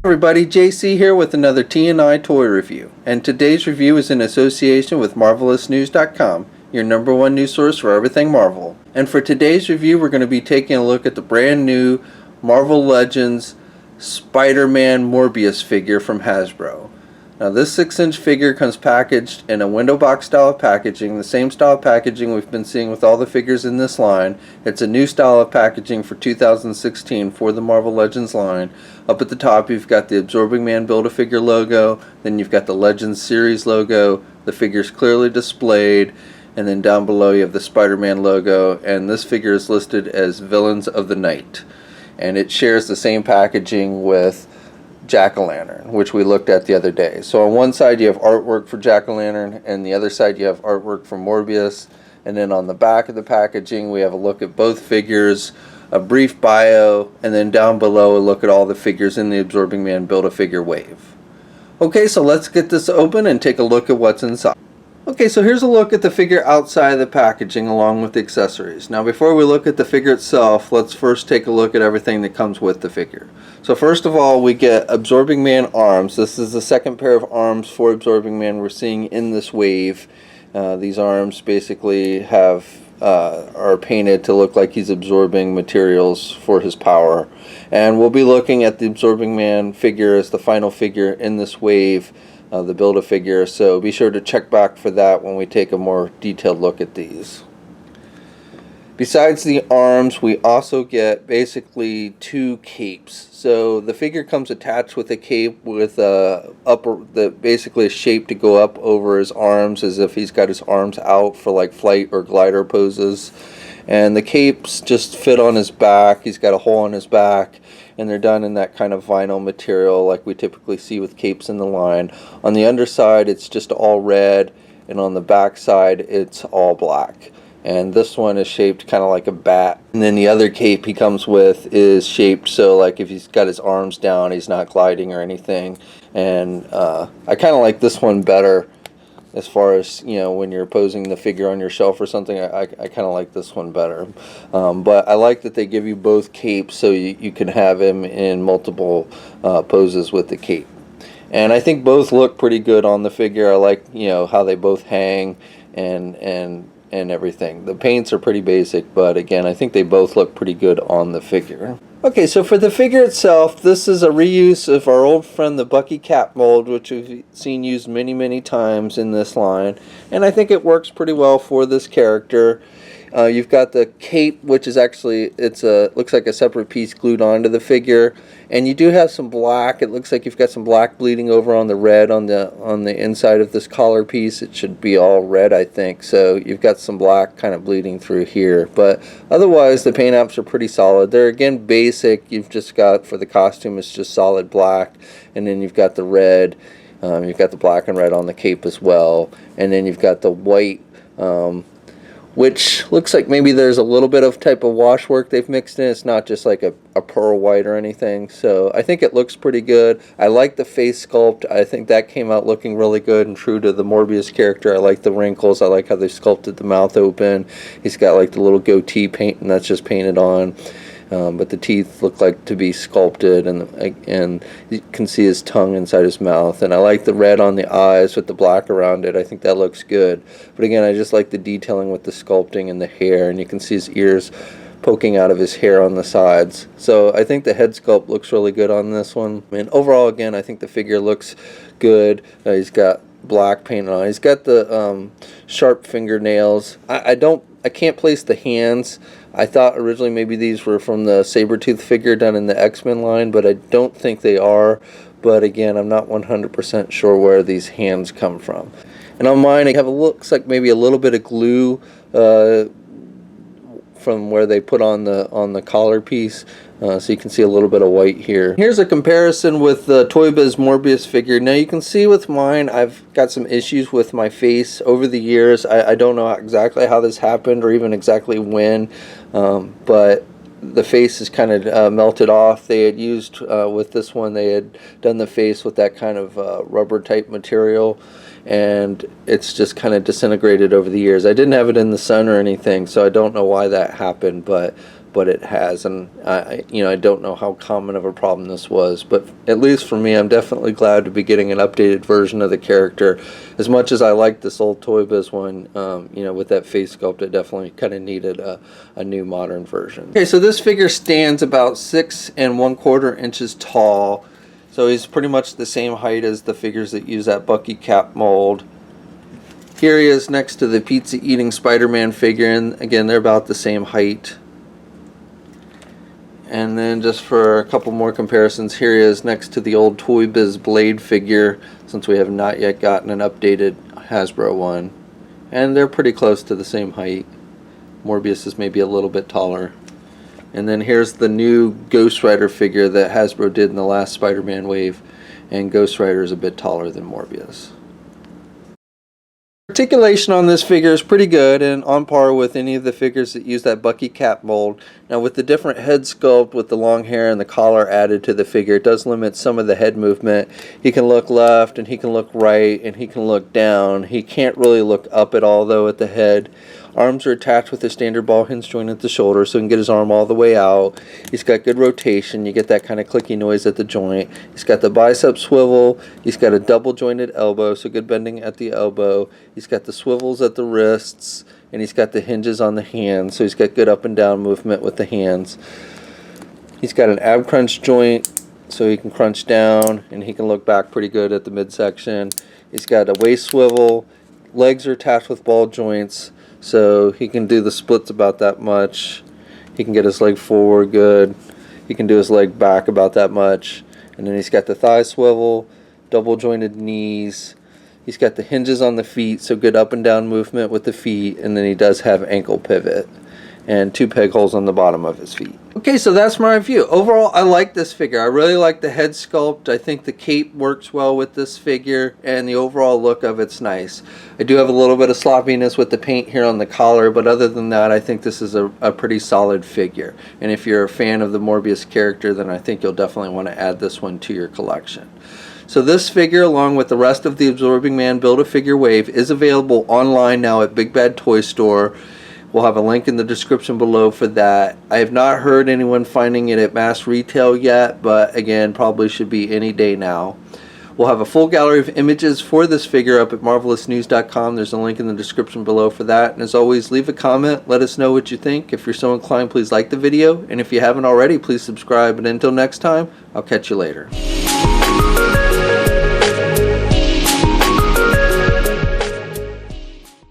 Everybody, JC here with another T&I toy review, and today's review is in association with MarvelousNews.com, your #1 news source for everything Marvel. And for today's review, we're going to be taking a look at the brand new Marvel Legends Spider-Man Morbius figure from Hasbro. Now this 6-inch figure comes packaged in a window box style of packaging, the same style of packaging we've been seeing with all the figures in this line. It's a new style of packaging for 2016 for the Marvel Legends line. Up at the top you've got the Absorbing Man Build-A-Figure logo, then you've got the Legends series logo, the figure's clearly displayed, and then down below you have the Spider-Man logo, and this figure is listed as Villains of the Night. And it shares the same packaging with Jack-O-Lantern, which we looked at the other day. So on one side you have artwork for Jack-O-Lantern, and the other side you have artwork for Morbius, and then on the back of the packaging we have a look at both figures, a brief bio, and then down below a look at all the figures in the Absorbing Man Build-A-Figure wave. Okay, so let's get this open and take a look at what's inside. Okay, so here's a look at the figure outside of the packaging along with the accessories. Now before we look at the figure itself, let's first take a look at everything that comes with the figure. So first of all, we get Absorbing Man arms. This is the second pair of arms for Absorbing Man we're seeing in this wave. These arms basically are painted to look like he's absorbing materials for his power. And we'll be looking at the Absorbing Man figure as the final figure in this wave, the Build-A-Figure, so be sure to check back for that when we take a more detailed look at these. Besides the arms, we also get basically two capes. So the figure comes attached with a cape with basically a shape to go up over his arms, as if he's got his arms out for like flight or glider poses. And the capes just fit on his back. He's got a hole on his back, and they're done in that kind of vinyl material like we typically see with capes in the line. On the underside it's just all red, and on the back side it's all black. And this one is shaped kind of like a bat. And then the other cape he comes with is shaped so like if he's got his arms down he's not gliding or anything. And I kind of like this one better. As far as, you know, when you're posing the figure on your shelf or something, I kind of like this one better. But I like that they give you both capes so you can have him in multiple poses with the cape. And I think both look pretty good on the figure. I like, you know, how they both hang and everything. The paints are pretty basic, but again, I think they both look pretty good on the figure. Okay, so for the figure itself, this is a reuse of our old friend the Bucky Cap mold, which we've seen used many times in this line, and I think it works pretty well for this character. You've got the cape, which is actually, looks like a separate piece glued onto the figure, and you do have some black. It looks like you've got some black bleeding over on the red on the inside of this collar piece. It should be all red, I think, so you've got some black kind of bleeding through here, but otherwise the paint apps are pretty solid. They're again basic. You've just got, for the costume, it's just solid black, and then you've got the red, you've got the black and red on the cape as well, and then you've got the white, which looks like maybe there's a little bit of type of wash work they've mixed in. It's not just like a pearl white or anything. So I think it looks pretty good. I like the face sculpt. I think that came out looking really good and true to the Morbius character. I like the wrinkles. I like how they sculpted the mouth open. He's got like the little goatee paint, and that's just painted on. But the teeth look like to be sculpted, and you can see his tongue inside his mouth. And I like the red on the eyes with the black around it. I think that looks good. But again, I just like the detailing with the sculpting and the hair, and you can see his ears poking out of his hair on the sides. So I think the head sculpt looks really good on this one. And overall, again, I think the figure looks good. He's got black paint on. He's got the sharp fingernails. I can't place the hands. I thought originally maybe these were from the Sabretooth figure done in the X-Men line, but I don't think they are. But again, I'm not 100% sure where these hands come from. And on mine, I have looks like maybe a little bit of glue from where they put on the collar piece. So you can see a little bit of white here. Here's a comparison with the Toy Biz Morbius figure. Now you can see with mine, I've got some issues with my face over the years. I don't know exactly how this happened or even exactly when, but the face is kind of melted off. They had used, with this one, they had done the face with that kind of rubber type material, and it's just kind of disintegrated over the years. I didn't have it in the sun or anything, so I don't know why that happened, but but it has, and I don't know how common of a problem this was, but at least for me, I'm definitely glad to be getting an updated version of the character. As much as I like this old Toy Biz one, with that face sculpt, it definitely kind of needed a new modern version. Okay, so this figure stands about 6 1/4 inches tall, so he's pretty much the same height as the figures that use that Bucky cap mold. Here he is next to the pizza eating Spider-Man figure, and again they're about the same height. And then just for a couple more comparisons, here he is next to the old Toy Biz Blade figure, since we have not yet gotten an updated Hasbro one. And they're pretty close to the same height. Morbius is maybe a little bit taller. And then here's the new Ghost Rider figure that Hasbro did in the last Spider-Man wave, and Ghost Rider is a bit taller than Morbius. Articulation on this figure is pretty good and on par with any of the figures that use that Bucky cap mold. Now with the different head sculpt with the long hair and the collar added to the figure, it does limit some of the head movement. He can look left and he can look right and he can look down. He can't really look up at all though at the head. Arms are attached with a standard ball hinge joint at the shoulder, so he can get his arm all the way out. He's got good rotation. You get that kind of clicky noise at the joint. He's got the bicep swivel. He's got a double jointed elbow, so good bending at the elbow. He's got the swivels at the wrists, and he's got the hinges on the hands, so he's got good up and down movement with the hands. He's got an ab crunch joint, so he can crunch down, and he can look back pretty good at the midsection. He's got a waist swivel. Legs are attached with ball joints, so he can do the splits about that much. He can get his leg forward good. He can do his leg back about that much. And then he's got the thigh swivel, double jointed knees. He's got the hinges on the feet, so good up and down movement with the feet. And then he does have ankle pivot and 2 peg holes on the bottom of his feet. Okay, so that's my review. Overall, I like this figure. I really like the head sculpt. I think the cape works well with this figure, and the overall look of it's nice. I do have a little bit of sloppiness with the paint here on the collar, but other than that, I think this is a pretty solid figure. And if you're a fan of the Morbius character, then I think you'll definitely want to add this one to your collection. So this figure, along with the rest of the Absorbing Man Build-A-Figure wave, is available online now at Big Bad Toy Store. We'll have a link in the description below for that. I have not heard anyone finding it at mass retail yet, but again, probably should be any day now. We'll have a full gallery of images for this figure up at marvelousnews.com. There's a link in the description below for that. And as always, leave a comment. Let us know what you think. If you're so inclined, please like the video. And if you haven't already, please subscribe. And until next time, I'll catch you later.